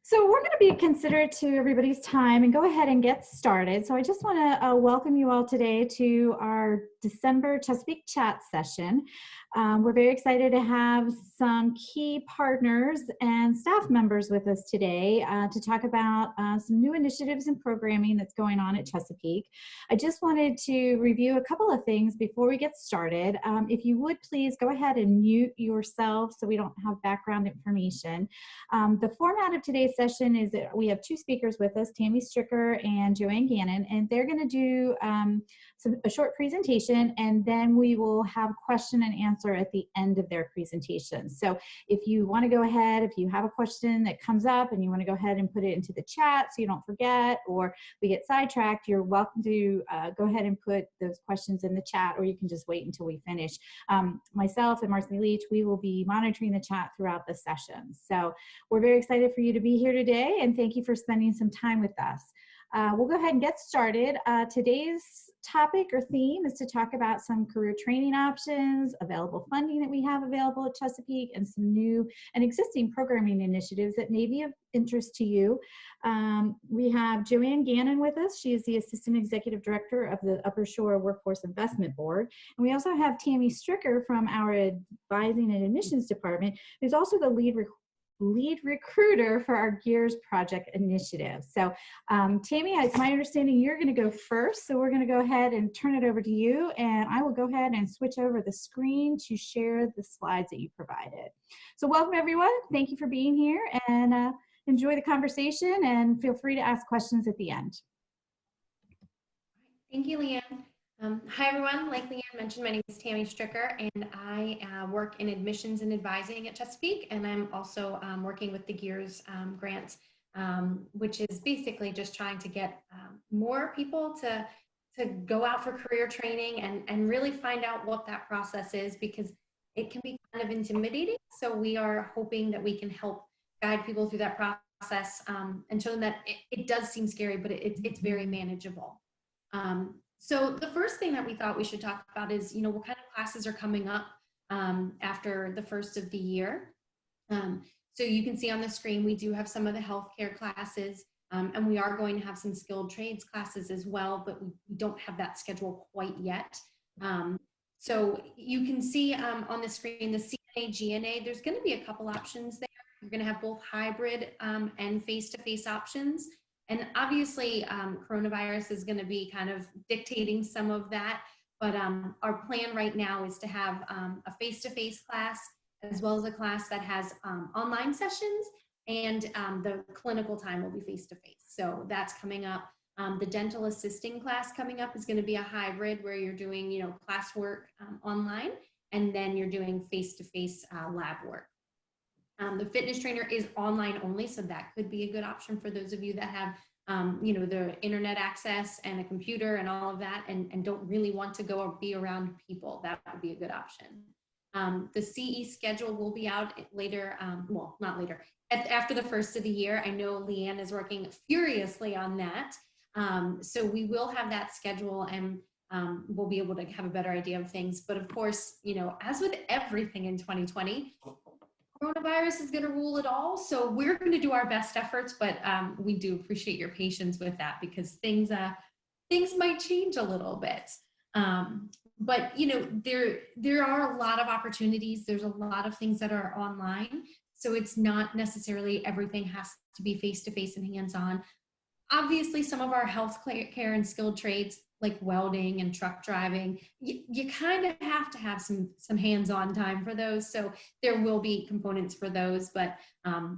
So we're going to be considerate to everybody's time and go ahead and get started. So I just want to welcome you all today to our December Chesapeake chat session. We're very excited to have some key partners and staff members with us today to talk about some new initiatives and programming that's going on at Chesapeake. I just wanted to review a couple of things before we get started. If you would please go ahead and mute yourself so we don't have background information. The format of today's session is that we have two speakers with us, Tammy Stricker and Joanne Gannon, and they're going to do a short presentation, and then we will have question and answer at the end of their presentation. So if you want to go ahead, if you have a question that comes up and you want to go ahead and put it into the chat so you don't forget or we get sidetracked, you're welcome to go ahead and put those questions in the chat, or you can just wait until we finish. Myself and Marcy Leach, we will be monitoring the chat throughout the session. So we're very excited for you to be here today, and thank you for spending some time with us. We'll go ahead and get started. Today's topic or theme is to talk about some career training options, available funding that we have available at Chesapeake, and some new and existing programming initiatives that may be of interest to you. We have Joanne Gannon with us. She is the Assistant Executive Director of the Upper Shore Workforce Investment Board. And we also have Tammy Stricker from our Advising and Admissions Department, who's also the lead recruiter for our Gears Project initiative. So Tammy, it's my understanding you're going to go first. So we're going to go ahead and turn it over to you, and I will go ahead and switch over the screen to share the slides that you provided. So welcome everyone. Thank you for being here, and enjoy the conversation, and feel free to ask questions at the end. Thank you, Leanne. Hi, everyone. Like Leanne mentioned, my name is Tammy Stricker, and I work in admissions and advising at Chesapeake, and I'm also working with the Gears grants, which is basically just trying to get more people to go out for career training and really find out what that process is, because it can be kind of intimidating. So we are hoping that we can help guide people through that process and show them that it does seem scary, but it's very manageable. So the first thing that we thought we should talk about is, what kind of classes are coming up after the first of the year. So you can see on the screen, we do have some of the healthcare classes, and we are going to have some skilled trades classes as well, but we don't have that schedule quite yet. So you can see on the screen, the CNA, GNA, there's going to be a couple options there. You're going to have both hybrid and face-to-face options. And obviously, coronavirus is going to be kind of dictating some of that. But our plan right now is to have a face-to-face class, as well as a class that has online sessions, and the clinical time will be face-to-face. So that's coming up. The dental assisting class coming up is going to be a hybrid where you're doing, classwork online, and then you're doing face-to-face lab work. The fitness trainer is online only, so that could be a good option for those of you that have, the internet access and a computer and all of that, and don't really want to go or be around people. That would be a good option. The CE schedule will be out later, well, not later, after the first of the year. I know Leanne is working furiously on that. So we will have that schedule, and we'll be able to have a better idea of things. But of course, as with everything in 2020, coronavirus is going to rule it all. So we're going to do our best efforts, but we do appreciate your patience with that, because things might change a little bit. But there are a lot of opportunities. There's a lot of things that are online. So it's not necessarily everything has to be face-to-face and hands-on. Obviously, some of our health care and skilled trades, like welding and truck driving, you kind of have to have some hands-on time for those. So there will be components for those, but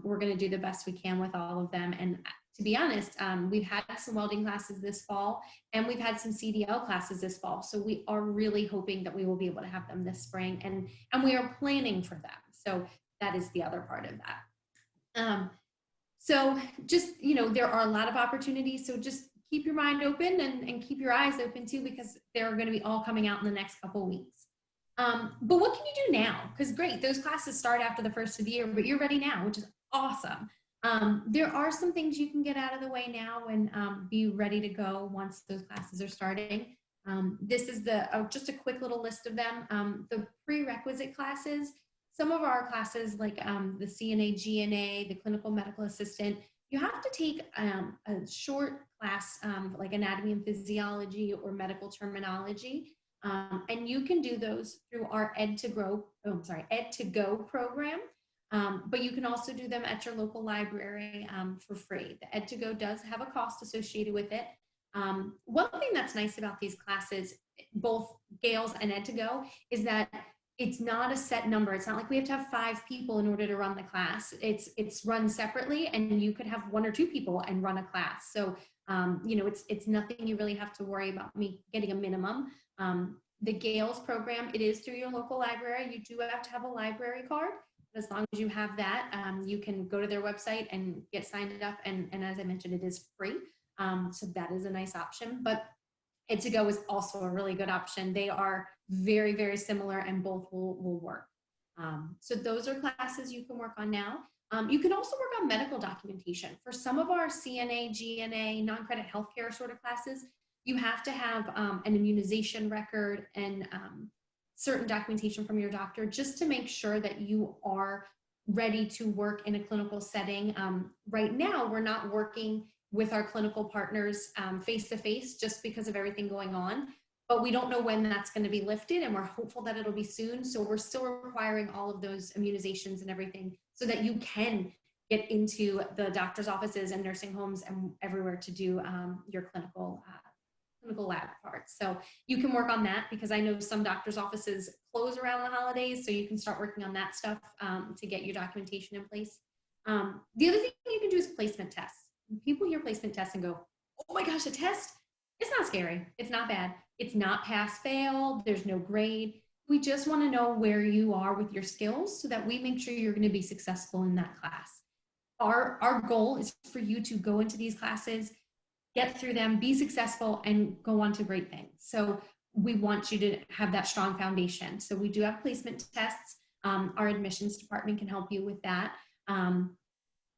we're going to do the best we can with all of them. And to be honest, we've had some welding classes this fall, and we've had some CDL classes this fall. So we are really hoping that we will be able to have them this spring, and we are planning for them. So that is the other part of that. So just, there are a lot of opportunities. So just keep your mind open and keep your eyes open too, because they're going to be all coming out in the next couple of weeks. But what can you do now? Because great, those classes start after the first of the year, but you're ready now, which is awesome. There are some things you can get out of the way now and be ready to go once those classes are starting. This is just a quick little list of them. The prerequisite classes, some of our classes like the CNA, GNA, the clinical medical assistant, you have to take a short class like anatomy and physiology or medical terminology. And you can do those through our Ed to Go program. But you can also do them at your local library for free. The Ed to Go does have a cost associated with it. One thing that's nice about these classes, both Gales and Ed to Go, is that it's not a set number. It's not like we have to have 5 people in order to run the class. It's run separately, and you could have 1 or 2 people and run a class. So you know, it's nothing you really have to worry about me getting a minimum. The Gales program, it is through your local library. You do have to have a library card. As long as you have that, you can go to their website and get signed up. And as I mentioned, it is free. So that is a nice option. But Ed to Go is also a really good option. They are very, very similar, and both will work. So those are classes you can work on now. You can also work on medical documentation. For some of our CNA, GNA, non-credit healthcare sort of classes, you have to have an immunization record and certain documentation from your doctor just to make sure that you are ready to work in a clinical setting. Right now, we're not working with our clinical partners face-to-face just because of everything going on, but we don't know when that's going to be lifted, and we're hopeful that it'll be soon. So we're still requiring all of those immunizations and everything so that you can get into the doctor's offices and nursing homes and everywhere to do your clinical lab parts. So you can work on that, because I know some doctor's offices close around the holidays, so you can start working on that stuff to get your documentation in place. The other thing you can do is placement tests. People hear placement tests and go, oh my gosh, a test? It's not scary. It's not bad. It's not pass fail. There's no grade. We just want to know where you are with your skills so that we make sure you're going to be successful in that class. Our goal is for you to go into these classes, get through them, be successful, and go on to great things. So we want you to have that strong foundation. So we do have placement tests. Our admissions department can help you with that.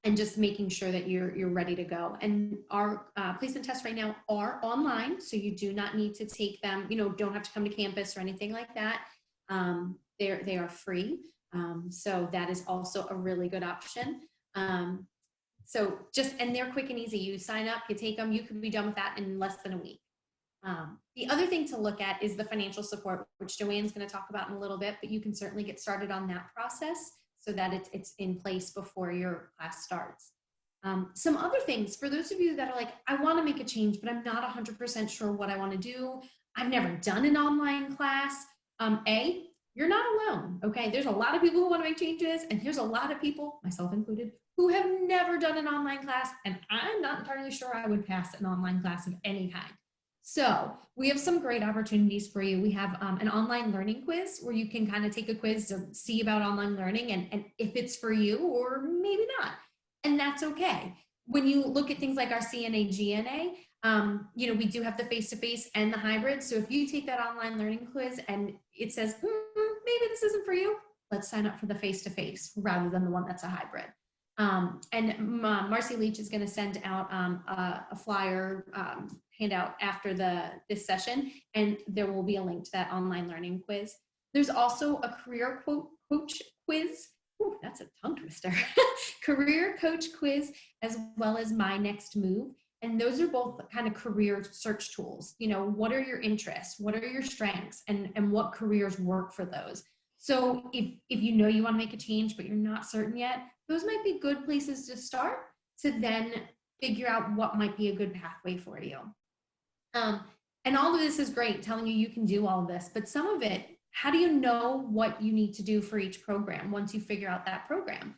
And just making sure that you're ready to go. And our placement tests right now are online, so you do not need to take them, you know, don't have to come to campus or anything like that. They are free. So that is also a really good option. So and they're quick and easy. You sign up, you take them, you could be done with that in less than a week. The other thing to look at is the financial support, which Joanne's going to talk about in a little bit, but you can certainly get started on that process so that it's in place before your class starts. Some other things, for those of you that are like, I want to make a change, but I'm not 100% sure what I want to do. I've never done an online class. You're not alone, okay? There's a lot of people who want to make changes, and here's a lot of people, myself included, who have never done an online class, and I'm not entirely sure I would pass an online class of any kind. So we have some great opportunities for you. We have an online learning quiz where you can kind of take a quiz to see about online learning and if it's for you or maybe not. And that's okay. When you look at things like our CNA, GNA, you know, we do have the face-to-face and the hybrid. So if you take that online learning quiz and it says, maybe this isn't for you, let's sign up for the face-to-face rather than the one that's a hybrid. And Marcy Leach is going to send out a flyer handout after this session, and there will be a link to that online learning quiz. There's also a career coach quiz. Ooh, that's a tongue twister. Career coach quiz, as well as My Next Move. And those are both kind of career search tools. You know, what are your interests? What are your strengths? And what careers work for those? So if you know you want to make a change, but you're not certain yet, those might be good places to start to then figure out what might be a good pathway for you. And all of this is great, telling you can do all of this, but some of it, how do you know what you need to do for each program once you figure out that program?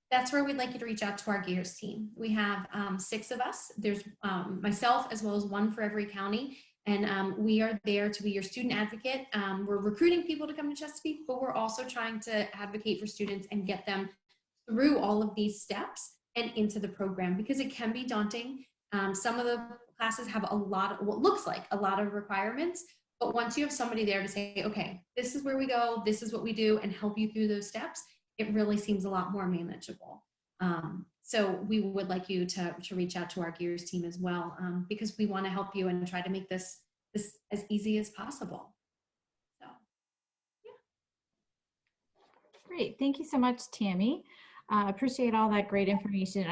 That's where we'd like you to reach out to our Gears team. We have 6 of us. There's myself as well as 1 for every county. And we are there to be your student advocate. We're recruiting people to come to Chesapeake, but we're also trying to advocate for students and get them through all of these steps and into the program, because it can be daunting. Some of the classes have what looks like a lot of requirements, but once you have somebody there to say, okay, this is where we go, this is what we do, and help you through those steps, it really seems a lot more manageable. So we would like you to reach out to our Gears team as well, because we want to help you and try to make this as easy as possible. So, yeah. Great. Thank you so much, Tammy. Appreciate all that great information.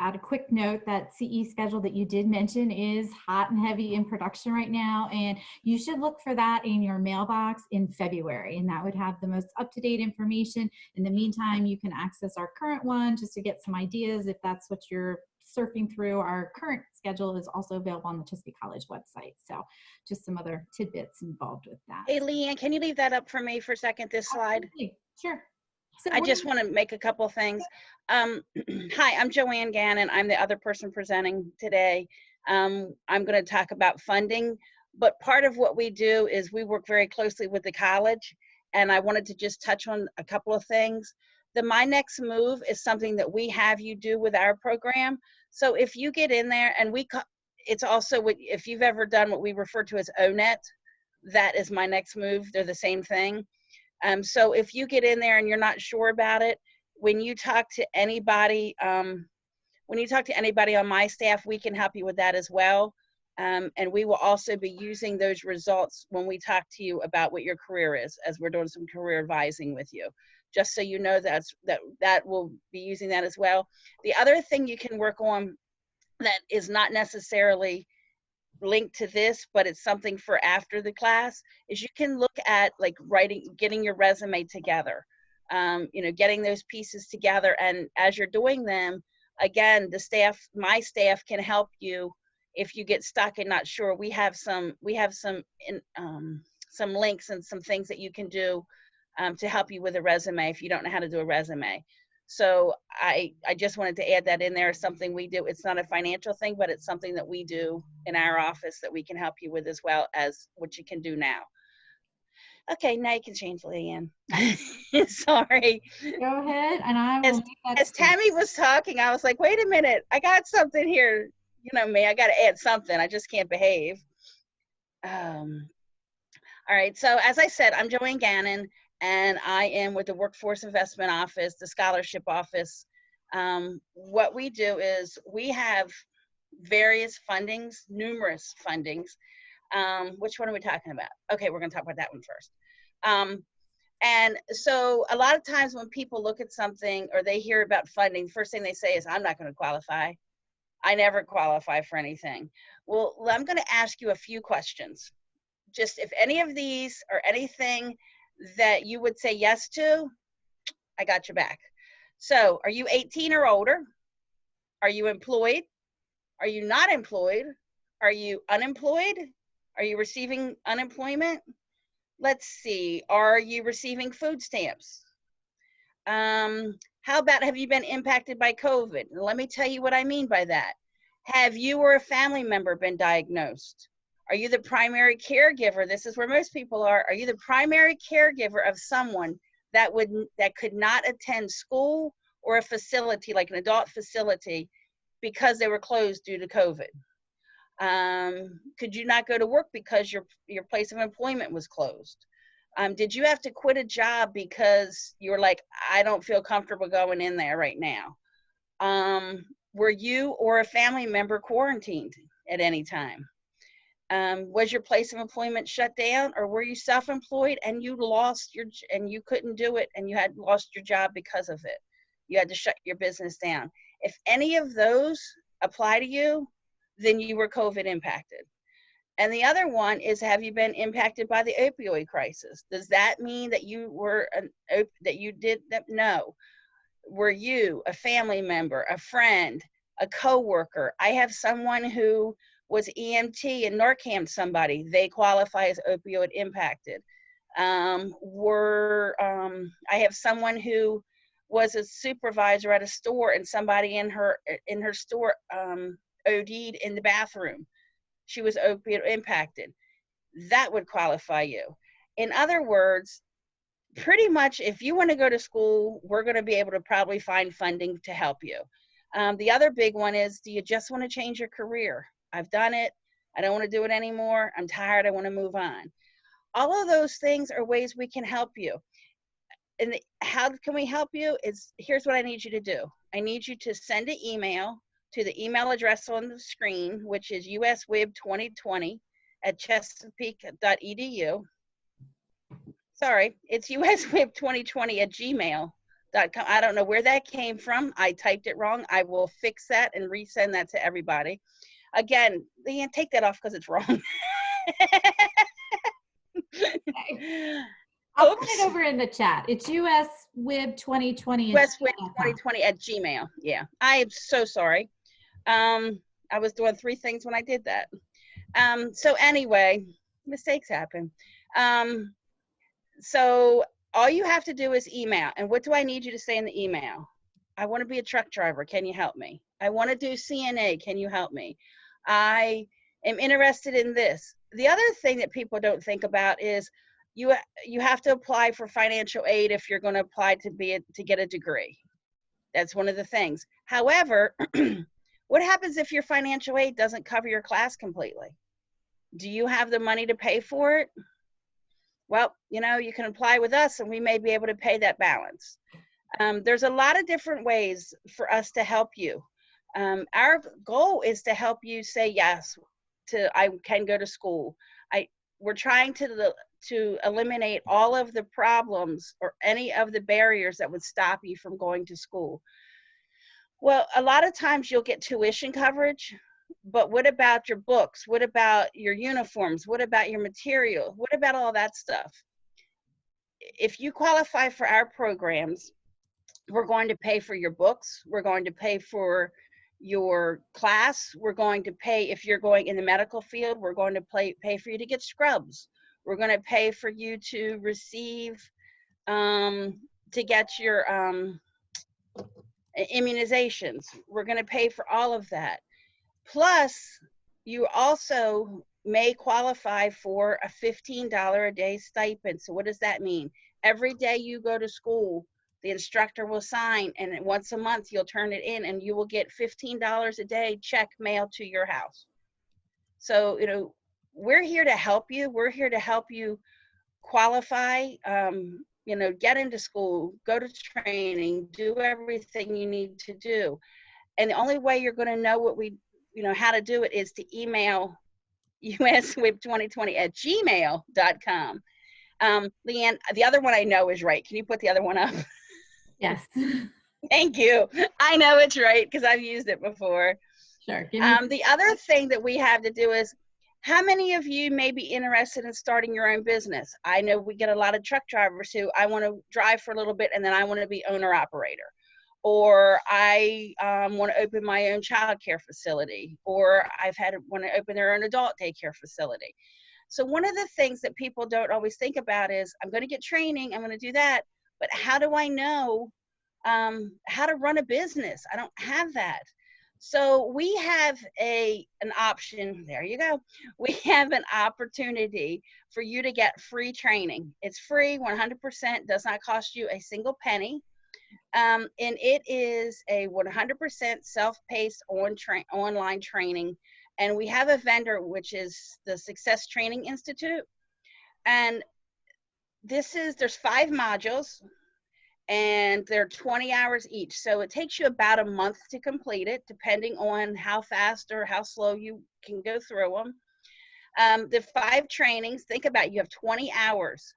add a quick note that CE schedule that you did mention is hot and heavy in production right now, and you should look for that in your mailbox in February, and that would have the most up-to-date information. In the meantime, you can access our current one just to get some ideas if that's what you're surfing through. Our current schedule is also available on the Chesapeake College website, so just some other tidbits involved with that. Hey, Leanne, can you leave that up for me for a second, this slide? Absolutely. Sure. So I just want to make a couple of things. Hi, I'm Joanne Gannon. I'm the other person presenting today. I'm going to talk about funding, but part of what we do is we work very closely with the college, and I wanted to just touch on a couple of things. The My Next Move is something that we have you do with our program. So if you get in there, and it's also, if you've ever done what we refer to as ONET, that is My Next Move. They're the same thing. So if you get in there and you're not sure about it, when you talk to anybody, on my staff, we can help you with that as well. And we will also be using those results when we talk to you about what your career is, as we're doing some career advising with you. Just so you know, that will be using that as well. The other thing you can work on that is not necessarily linked to this, but it's something for after the class, is you can look at like getting your resume together, getting those pieces together. And as you're doing them, again, my staff can help you if you get stuck and not sure. We have some links and some things that you can do to help you with a resume if you don't know how to do a resume. So I just wanted to add that in there as something we do. It's not a financial thing, but it's something that we do in our office that we can help you with, as well as what you can do now. Okay, now you can change, Leanne. Sorry. Go ahead, and I will. As Tammy was talking, I was like, wait a minute, I got something here. You know me, I got to add something. I just can't behave. All right, so as I said, I'm Joanne Gannon, and I am with the Workforce Investment Office, the Scholarship Office. What we do is we have various fundings, numerous fundings. Which one are we talking about? Okay, we're going to talk about that one first. And so a lot of times when people look at something or they hear about funding, the first thing they say is, I'm not going to qualify. I never qualify for anything. Well, I'm going to ask you a few questions. Just if any of these or anything that you would say yes to, I got your back. So are you 18 or older? Are you employed? Are you not employed? Are you unemployed? Are you receiving unemployment? Let's see. Are you receiving food stamps? How about, have you been impacted by COVID? Let me tell you what I mean by that. Have you or a family member been diagnosed? Are you the primary caregiver? This is where most people are. Are you the primary caregiver of someone that could not attend school or a facility like an adult facility because they were closed due to COVID? Could you not go to work because your place of employment was closed? Did you have to quit a job because you were like, I don't feel comfortable going in there right now? Were you or a family member quarantined at any time? Was your place of employment shut down, or were you self-employed and you you couldn't do it and you had lost your job because of it? You had to shut your business down. If any of those apply to you, then you were COVID impacted. And the other one is, have you been impacted by the opioid crisis? Does that mean that you were No. Were you a family member, a friend, a coworker? I have someone who was EMT and Narcan somebody. They qualify as opioid impacted. I have someone who was a supervisor at a store and somebody in her store OD'd in the bathroom. She was opioid impacted. That would qualify you. In other words, pretty much if you want to go to school, we're going to be able to probably find funding to help you. The other big one is, do you just want to change your career? I've done it. I don't want to do it anymore. I'm tired. I want to move on. All of those things are ways we can help you. And how can we help you? Here's what I need you to do. I need you to send an email to the email address on the screen, which is uswib2020@chesapeake.edu. Sorry, it's uswib2020@gmail. I don't know where that came from. I typed it wrong. I will fix that and resend that to everybody. Again, Leanne, take that off because it's wrong. I'll put it over in the chat. It's USWIB2020. USWIB2020 at Gmail. Yeah, I am so sorry. I was doing 3 things when I did that. So anyway, mistakes happen. So all you have to do is email. And what do I need you to say in the email? I want to be a truck driver. Can you help me? I want to do CNA. Can you help me? I am interested in this. The other thing that people don't think about is you have to apply for financial aid if you're going to apply to get a degree. That's one of the things. However, what happens if your financial aid doesn't cover your class completely? Do you have the money to pay for it? Well, you can apply with us and we may be able to pay that balance. There's a lot of different ways for us to help you. Our goal is to help you say yes to I can go to school. We're trying to eliminate all of the problems or any of the barriers that would stop you from going to school. Well, a lot of times you'll get tuition coverage, but what about your books? What about your uniforms? What about your material? What about all that stuff? If you qualify for our programs, we're going to pay for your books. We're going to pay for your class. We're going to pay, if you're going in the medical field, we're going to pay for you to get scrubs. We're going to pay for you to receive, to get your immunizations. We're going to pay for all of that. Plus, you also may qualify for a $15 a day stipend. So what does that mean? Every day you go to school, the instructor will sign, and once a month you'll turn it in and you will get $15 a day check mailed to your house. So, we're here to help you. We're here to help you qualify, get into school, go to training, do everything you need to do. And the only way you're going to know how to do it is to email uswib2020@gmail.com. Leanne, the other one I know is right. Can you put the other one up? Yes. Thank you. I know it's right because I've used it before. Sure. The other thing that we have to do is, how many of you may be interested in starting your own business? I know we get a lot of truck drivers who I want to drive for a little bit and then I want to be owner operator. Or I want to open my own childcare facility, or want to open their own adult daycare facility. So one of the things that people don't always think about is, I'm going to get training, I'm going to do that, but how do I know how to run a business? I don't have that. So we have an option. There you go. We have an opportunity for you to get free training. It's free, 100%, does not cost you a single penny. And it is a 100% self-paced online training. And we have a vendor, which is the Success Training Institute. And there's 5 modules and they're 20 hours each. So it takes you about a month to complete it, depending on how fast or how slow you can go through them. The 5 trainings, think about it, you have 20 hours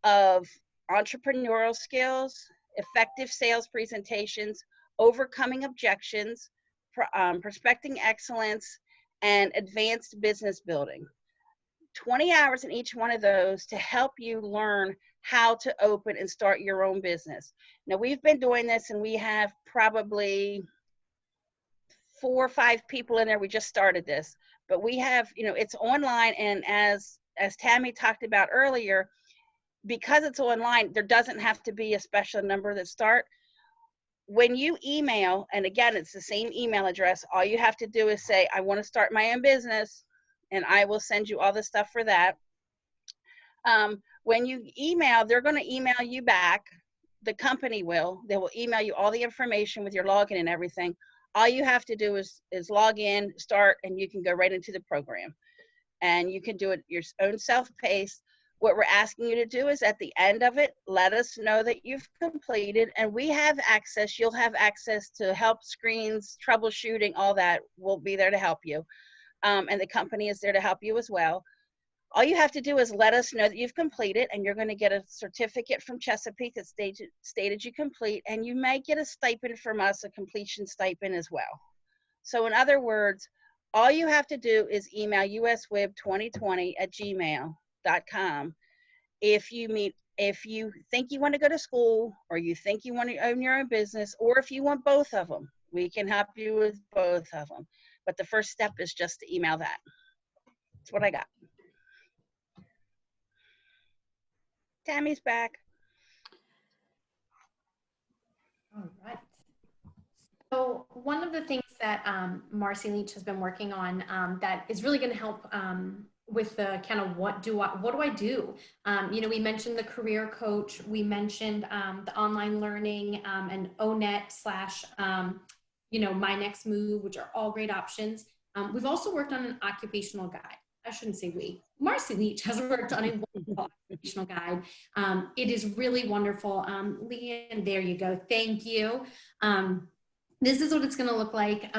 of entrepreneurial skills, effective sales presentations, overcoming objections, prospecting excellence, and advanced business building. 20 hours in each one of those to help you learn how to open and start your own business. Now, we've been doing this and we have probably 4 or 5 people in there. We just started this, but we have, it's online. And as Tammy talked about earlier, because it's online, there doesn't have to be a special number that start. When you email, and again, it's the same email address, all you have to do is say, I want to start my own business, and I will send you all the stuff for that. When you email, they're going to email you back. The company they will email you all the information with your login and everything. All you have to do is log in, start, and you can go right into the program. And you can do it your own self-paced. What we're asking you to do is at the end of it, let us know that you've completed, and we have access. You'll have access to help screens, troubleshooting, all that. We'll be there to help you. And the company is there to help you as well. All you have to do is let us know that you've completed, and you're going to get a certificate from Chesapeake that stated you complete, and you may get a stipend from us, a completion stipend as well. So in other words, all you have to do is email uswib2020@gmail.com if you think you want to go to school, or you think you want to own your own business, or if you want both of them. We can help you with both of them. But the first step is just to email that. That's what I got. Tammy's back. All right. So one of the things that Marcy Leach has been working on that is really going to help with the kind of what do I do? You know, we mentioned the career coach, we mentioned the online learning and ONET / you know, My Next Move, which are all great options. We've also worked on an occupational guide. I shouldn't say we. Marcy Leach has worked on a wonderful occupational guide. It is really wonderful. Leanne, there you go. Thank you. This is what it's going to look like.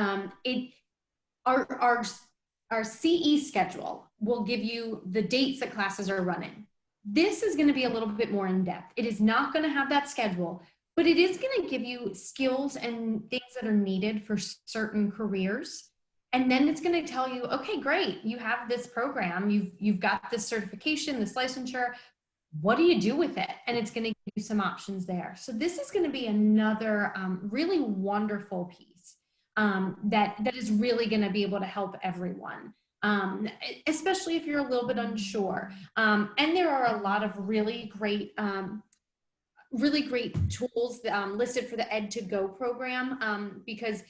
Our CE schedule will give you the dates that classes are running. This is going to be a little bit more in depth. It is not going to have that schedule, but it is going to give you skills and things that are needed for certain careers. And then it's going to tell you, okay, great, you have this program, you've got this certification, this licensure. What do you do with it? And it's going to give you some options there. So this is going to be another really wonderful piece that is really going to be able to help everyone, especially if you're a little bit unsure. And there are a lot of really great tools listed for the Ed2Go program because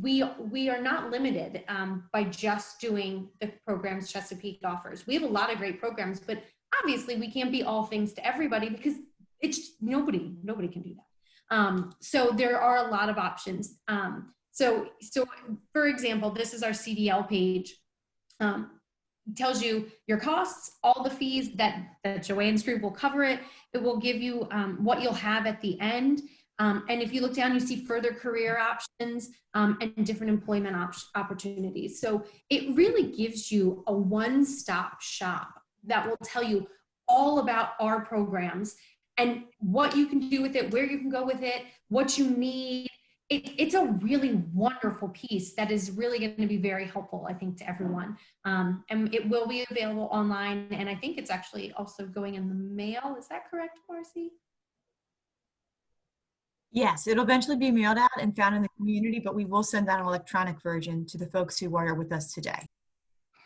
we are not limited by just doing the programs Chesapeake offers. We have a lot of great programs, but obviously we can't be all things to everybody because it's nobody can do that. So there are a lot of options. So for example, this is our CDL page. It tells you your costs, all the fees that Joanne's group will cover it. It will give you what you'll have at the end. And if you look down, you see further career options and different employment opportunities. So it really gives you a one-stop shop that will tell you all about our programs and what you can do with it, where you can go with it, what you need. It's a really wonderful piece that is really going to be very helpful, I think, to everyone. And it will be available online. And I think it's actually also going in the mail. Is that correct, Marcy? Yes, it'll eventually be mailed out and found in the community, but we will send out an electronic version to the folks who are with us today.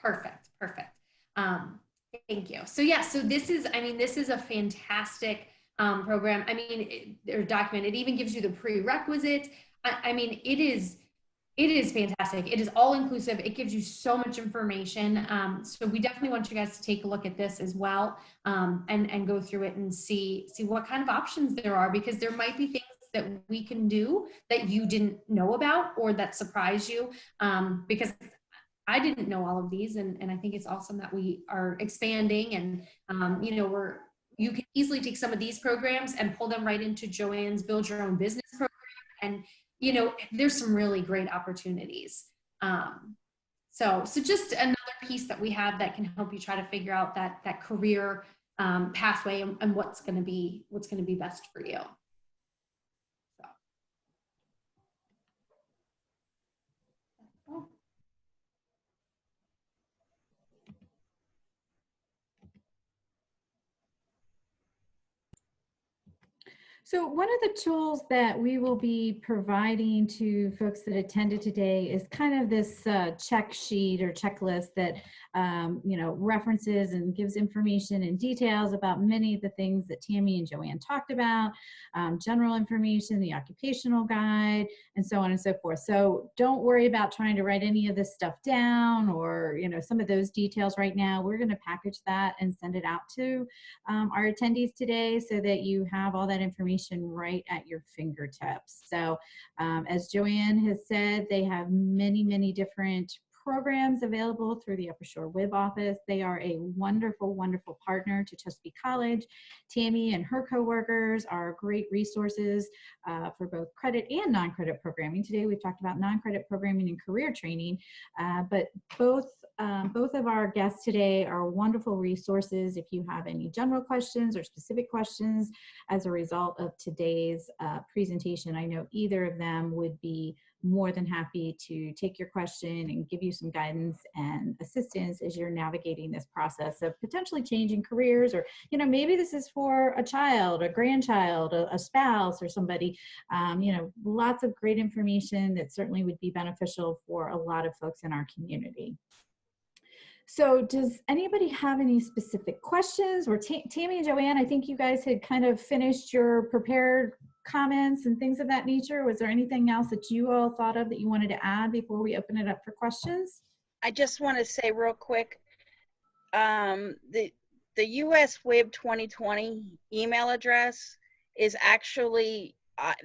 Perfect. Thank you. So yeah, so this is a fantastic program. I mean, they're documented. It even gives you the prerequisites. I mean, it is fantastic. It is all inclusive. It gives you so much information. So we definitely want you guys to take a look at this as well and go through it and see what kind of options there are, because there might be things that we can do that you didn't know about or that surprise you, because I didn't know all of these, and I think it's awesome that we are expanding, and you know, you can easily take some of these programs and pull them right into Joanne's Build Your Own Business program, and you know, there's some really great opportunities. So just another piece that we have that can help you try to figure out that career pathway and what's going to be best for you. So one of the tools that we will be providing to folks that attended today is kind of this check sheet or checklist that you know, references and gives information and details about many of the things that Tammy and Joanne talked about, general information, the occupational guide, and so on and so forth. So don't worry about trying to write any of this stuff down or, you know, some of those details right now. We're going to package that and send it out to our attendees today so that you have all that information right at your fingertips. So as Joanne has said, they have many different programs available through the Upper Shore WIB office. They are a wonderful, wonderful partner to Chesapeake College. Tammy and her coworkers are great resources for both credit and non-credit programming. Today we've talked about non-credit programming and career training, but both of our guests today are wonderful resources if you have any general questions or specific questions as a result of today's presentation. I know either of them would be more than happy to take your question and give you some guidance and assistance as you're navigating this process of potentially changing careers, or, you know, maybe this is for a child, a grandchild, a spouse, or somebody. You know, lots of great information that certainly would be beneficial for a lot of folks in our community. So does anybody have any specific questions? Or Tammy and Joanne, I think you guys had kind of finished your prepared comments and things of that nature. Was there anything else that you all thought of that you wanted to add before we open it up for questions? I just want to say real quick, the US WIB 2020 email address is actually,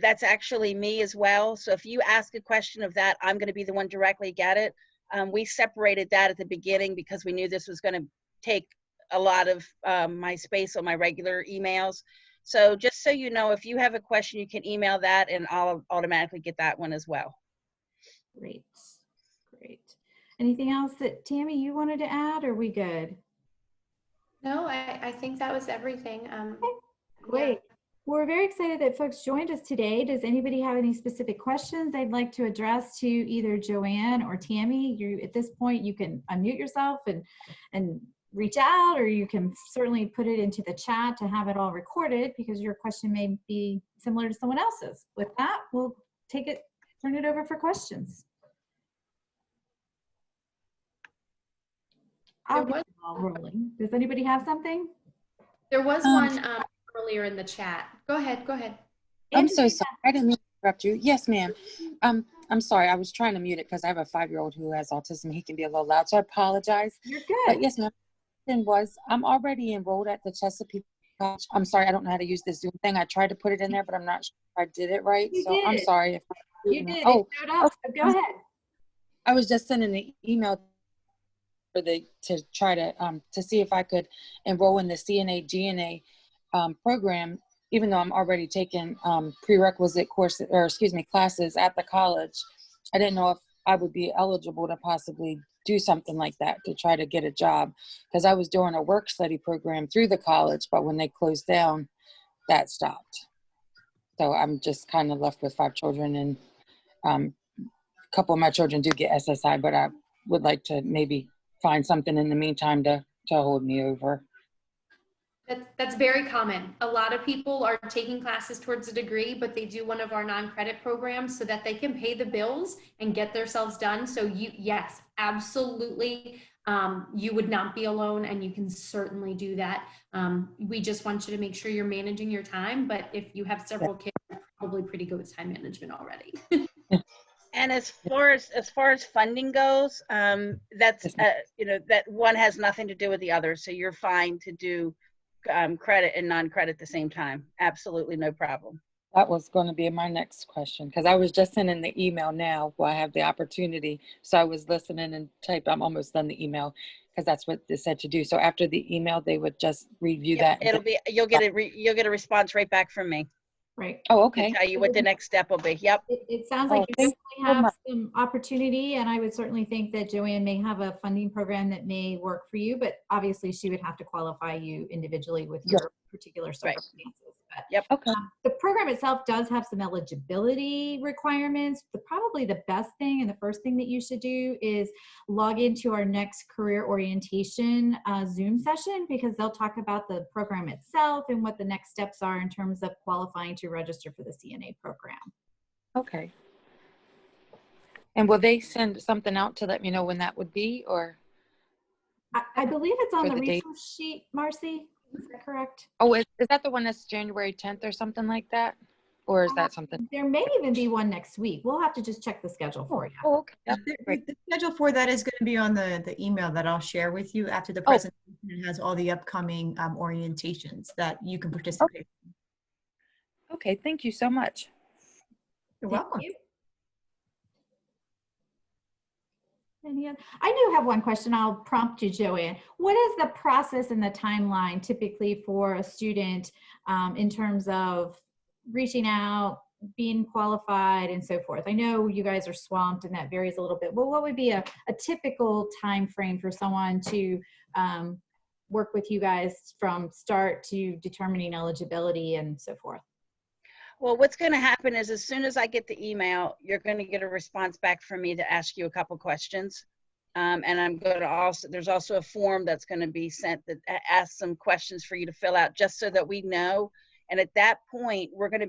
that's actually me as well. So if you ask a question of that, I'm going to be the one directly get it. We separated that at the beginning because we knew this was going to take a lot of my space on my regular emails. So just so you know, if you have a question, you can email that and I'll automatically get that one as well. Great, great. Anything else that Tammy, you wanted to add, or are we good? No, I think that was everything. Okay, great. Yeah. We're very excited that folks joined us today. Does anybody have any specific questions they'd like to address to either Joanne or Tammy? At this point, you can unmute yourself and reach out, or you can certainly put it into the chat to have it all recorded, because your question may be similar to someone else's. With that, we'll turn it over for questions. I'll get the ball rolling. Does anybody have something? There was one earlier in the chat. Go ahead. I'm so sorry. I didn't mean to interrupt you. Yes, ma'am. I'm sorry. I was trying to mute it because I have a 5-year-old who has autism. He can be a little loud, so I apologize. You're good. But yes, ma'am. I'm already enrolled at the Chesapeake College. I'm sorry, I don't know how to use this Zoom thing. I tried to put it in there, but I'm not sure if I did it right. You so did. I'm sorry if you did. Oh, it showed up. So go ahead. I was just sending an email to try to see if I could enroll in the CNA GNA program, even though I'm already taking prerequisite courses, or excuse me, classes at the college. I didn't know if I would be eligible to possibly do something like that to try to get a job, because I was doing a work study program through the college, but when they closed down, that stopped. So I'm just kind of left with 5 children, and a couple of my children do get SSI, but I would like to maybe find something in the meantime to hold me over. That's very common. A lot of people are taking classes towards a degree, but they do one of our non-credit programs so that they can pay the bills and get themselves done. So yes, absolutely. You would not be alone, and you can certainly do that. We just want you to make sure you're managing your time, but if you have several kids, you're probably pretty good with time management already. And as far as funding goes, that's you know, that one has nothing to do with the other. So you're fine to do credit and non-credit at the same time. Absolutely no problem. That was going to be my next question, because I was just sending the email now while I have the opportunity. So I was listening and typed. I'm almost done the email because that's what they said to do. So after the email, they would just review that. It'll be, you'll get a response right back from me. Right. Oh, okay. To tell you what the next step will be. Yep. It sounds like you definitely have some opportunity, and I would certainly think that Joanne may have a funding program that may work for you, but obviously she would have to qualify you individually with your particular circumstances. But, yep. Okay. The program itself does have some eligibility requirements. Probably the best thing and the first thing that you should do is log into our next career orientation Zoom session, because they'll talk about the program itself and what the next steps are in terms of qualifying to register for the CNA program. Okay. And will they send something out to let me know when that would be, or? I believe it's on the date? resource sheet, Marcy. Is that correct? Oh, is that the one that's January 10th or something like that? Or is that something? There may even be one next week. We'll have to just check the schedule for you. Oh, okay. That's great. The schedule for that is going to be on the email that I'll share with you after the presentation. It has all the upcoming orientations that you can participate in. Okay, thank you so much. You're welcome. I do have one question. I'll prompt you, Joanne. What is the process and the timeline typically for a student in terms of reaching out, being qualified, and so forth? I know you guys are swamped and that varies a little bit, but what would be a typical time frame for someone to work with you guys from start to determining eligibility and so forth? Well, what's going to happen is as soon as I get the email, you're going to get a response back from me to ask you a couple questions. And I'm going to there's also a form that's going to be sent that asks some questions for you to fill out just so that we know. And at that point, I'm going to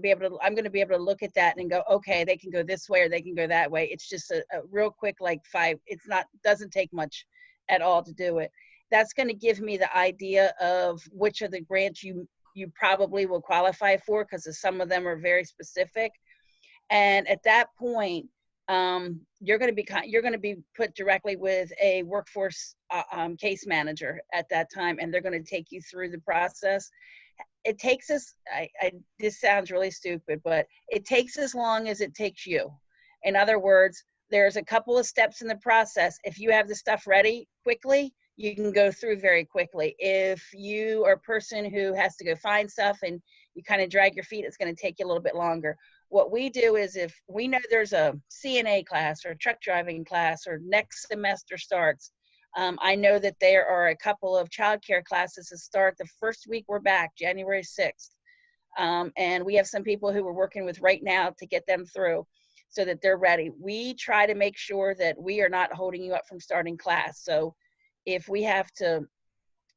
be able to look at that and go, okay, they can go this way or they can go that way. It's just a real quick, like doesn't take much at all to do it. That's going to give me the idea of which of the grants you probably will qualify for, because some of them are very specific. And at that point, you're going to be put directly with a workforce case manager at that time, and they're going to take you through the process. It takes us, this sounds really stupid, but it takes as long as it takes you. In other words, there's a couple of steps in the process. If you have the stuff ready quickly, you can go through very quickly. If you are a person who has to go find stuff and you kind of drag your feet, it's going to take you a little bit longer. What we do is if we know there's a CNA class or a truck driving class or next semester starts, I know that there are a couple of childcare classes that start the first week we're back, January 6th. And we have some people who we're working with right now to get them through so that they're ready. We try to make sure that we are not holding you up from starting class. So if we have to,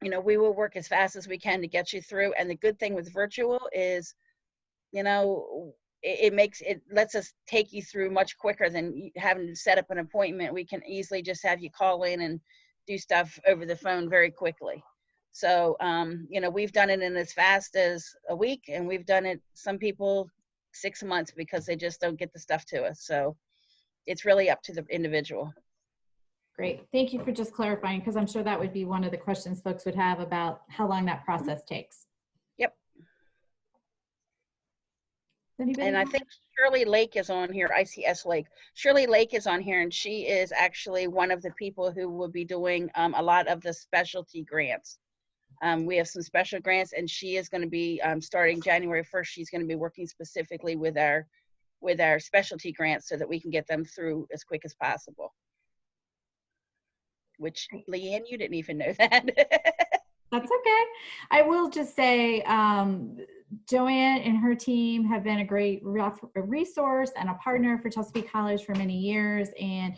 we will work as fast as we can to get you through. And the good thing with virtual is, it lets us take you through much quicker than having to set up an appointment. We can easily just have you call in and do stuff over the phone very quickly. So, we've done it in as fast as a week, and we've done it, some people 6 months, because they just don't get the stuff to us. So it's really up to the individual. Great. Thank you for just clarifying, because I'm sure that would be one of the questions folks would have about how long that process takes. Yep. And I think Shirley Lake is on here, ICS Lake. Shirley Lake is on here, and she is actually one of the people who will be doing a lot of the specialty grants. We have some special grants, and she is going to be starting January 1st. She's going to be working specifically with our specialty grants so that we can get them through as quick as possible. Which, Leanne, you didn't even know that. That's okay. I will just say, Joanne and her team have been a great resource and a partner for Chesapeake College for many years. And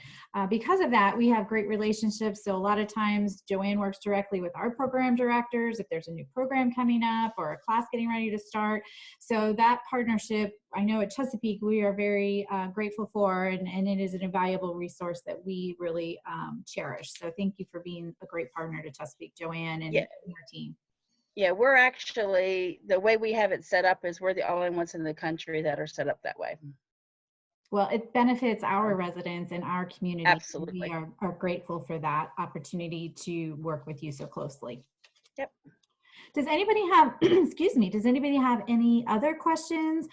because of that, we have great relationships. So a lot of times Joanne works directly with our program directors if there's a new program coming up or a class getting ready to start. So that partnership, I know at Chesapeake, we are very grateful for, and it is an invaluable resource that we really cherish. So thank you for being a great partner to Chesapeake, Joanne, and your team. Yeah, we're actually, the way we have it set up is we're the only ones in the country that are set up that way. Well, it benefits our residents and our community. Absolutely. We are grateful for that opportunity to work with you so closely. Yep. Does anybody have, excuse me, does anybody have any other questions?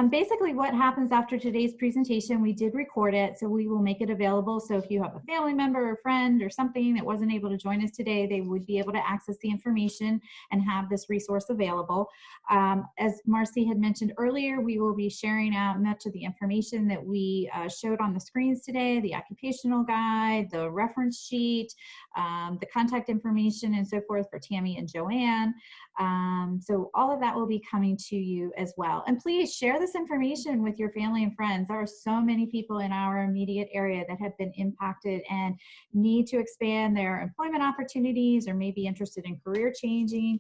Basically what happens after today's presentation, we did record it, so we will make it available. So if you have a family member or friend or something that wasn't able to join us today, they would be able to access the information and have this resource available. As Marcy had mentioned earlier, we will be sharing out much of the information that we showed on the screens today, the occupational guide, the reference sheet, the contact information and so forth for Tammy and Joanne. So all of that will be coming to you as well. And please share this information with your family and friends. There are so many people in our immediate area that have been impacted and need to expand their employment opportunities or may be interested in career changing.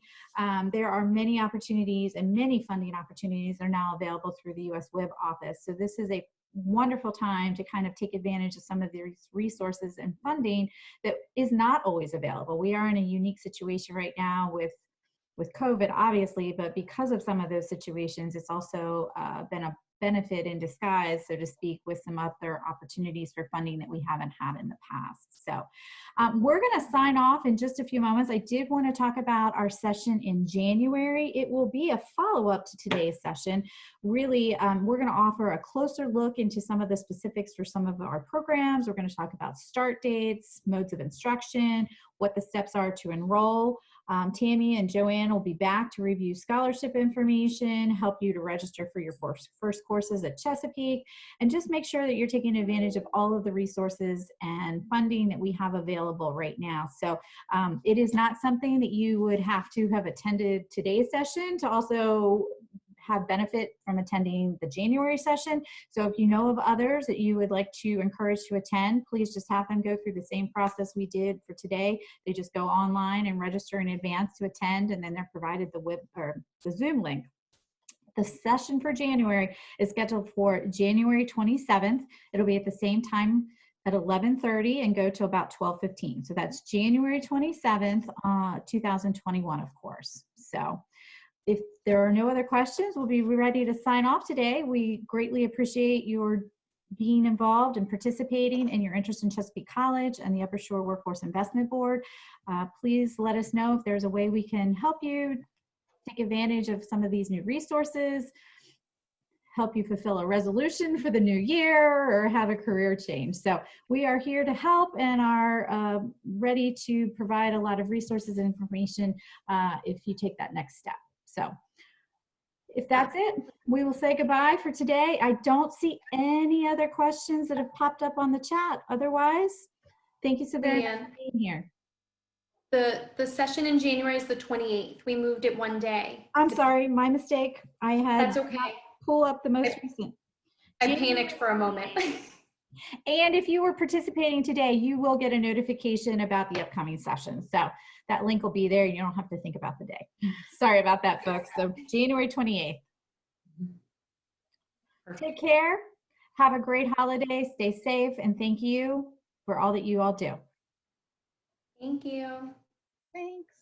There are many opportunities and many funding opportunities are now available through the U.S. WIB office. So this is a wonderful time to kind of take advantage of some of these resources and funding that is not always available. We are in a unique situation right now with COVID, obviously, but because of some of those situations, it's also been a benefit in disguise, so to speak, with some other opportunities for funding that we haven't had in the past. So we're going to sign off in just a few moments. I did want to talk about our session in January. It will be a follow-up to today's session. Really, we're going to offer a closer look into some of the specifics for some of our programs. We're going to talk about start dates, modes of instruction, what the steps are to enroll. Tammy and Joanne will be back to review scholarship information, help you to register for your first courses at Chesapeake, and just make sure that you're taking advantage of all of the resources and funding that we have available right now. So it is not something that you would have to have attended today's session to also have benefit from attending the January session. So if you know of others that you would like to encourage to attend, please just have them go through the same process we did for today. They just go online and register in advance to attend, and then they're provided the Zoom link. The session for January is scheduled for January 27th. It'll be at the same time at 11:30 and go to about 12:15. So that's January 27th, 2021, of course. So if there are no other questions, we'll be ready to sign off today. We greatly appreciate your being involved and participating and your interest in Chesapeake College and the Upper Shore Workforce Investment Board. Please let us know if there's a way we can help you take advantage of some of these new resources, help you fulfill a resolution for the new year, or have a career change. So we are here to help and are ready to provide a lot of resources and information if you take that next step. So if that's it, we will say goodbye for today. I don't see any other questions that have popped up on the chat. Otherwise, thank you so very much for being here. The session in January is the 28th. We moved it one day. I'm sorry, my mistake. I had That's okay. pull up the most recent. I panicked for a moment. And if you were participating today, you will get a notification about the upcoming session. So that link will be there. You don't have to think about the day. Sorry about that, folks. So January 28th. Take care. Have a great holiday. Stay safe. And thank you for all that you all do. Thank you. Thanks.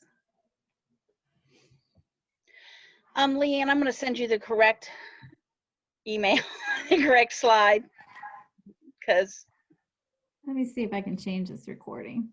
Leanne, I'm going to send you the correct email, the correct slide, because let me see if I can change this recording.